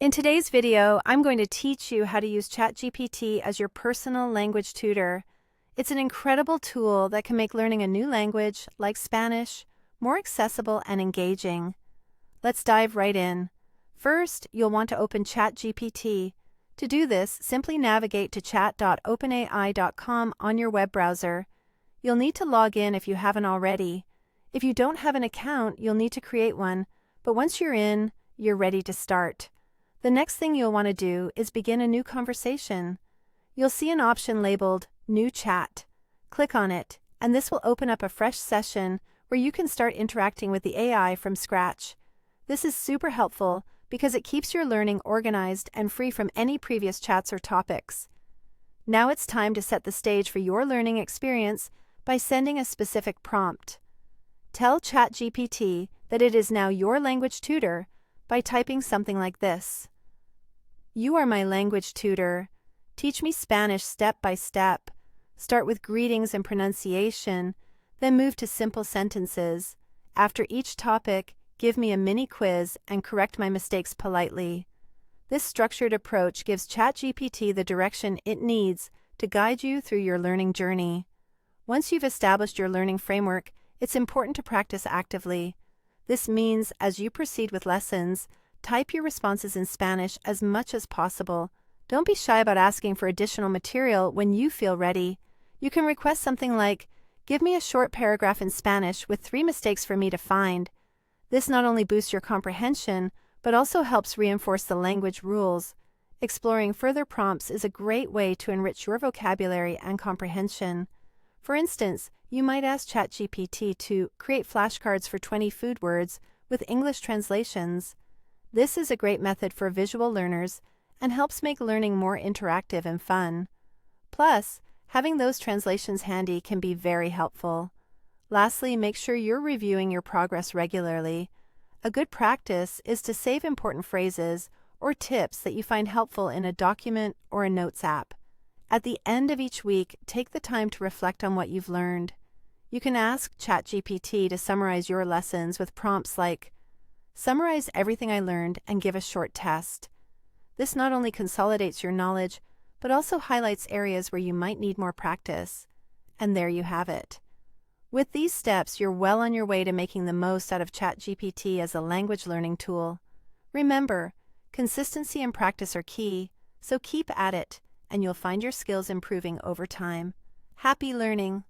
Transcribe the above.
In today's video, I'm going to teach you how to use ChatGPT as your personal language tutor. It's an incredible tool that can make learning a new language, like Spanish, more accessible and engaging. Let's dive right in. First, you'll want to open ChatGPT. To do this, simply navigate to chat.openai.com on your web browser. You'll need to log in if you haven't already. If you don't have an account, you'll need to create one, but once you're in, you're ready to start. The next thing you'll want to do is begin a new conversation. You'll see an option labeled New Chat. Click on it, and this will open up a fresh session where you can start interacting with the AI from scratch. This is super helpful because it keeps your learning organized and free from any previous chats or topics. Now it's time to set the stage for your learning experience by sending a specific prompt. Tell ChatGPT that it is now your language tutor by typing something like this. You are my language tutor. Teach me Spanish step by step. Start with greetings and pronunciation, then move to simple sentences. After each topic, give me a mini quiz and correct my mistakes politely. This structured approach gives ChatGPT the direction it needs to guide you through your learning journey. Once you've established your learning framework, it's important to practice actively. This means, as you proceed with lessons, type your responses in Spanish as much as possible. Don't be shy about asking for additional material when you feel ready. You can request something like, "Give me a short paragraph in Spanish with 3 mistakes for me to find." This not only boosts your comprehension, but also helps reinforce the language rules. Exploring further prompts is a great way to enrich your vocabulary and comprehension. For instance, you might ask ChatGPT to create flashcards for 20 food words with English translations. This is a great method for visual learners and helps make learning more interactive and fun. Plus, having those translations handy can be very helpful. Lastly, make sure you're reviewing your progress regularly. A good practice is to save important phrases or tips that you find helpful in a document or a notes app. At the end of each week, take the time to reflect on what you've learned. You can ask ChatGPT to summarize your lessons with prompts like, "Summarize everything I learned and give a short test." This not only consolidates your knowledge, but also highlights areas where you might need more practice. And there you have it. With these steps, you're well on your way to making the most out of ChatGPT as a language learning tool. Remember, consistency and practice are key, so keep at it, and you'll find your skills improving over time. Happy learning!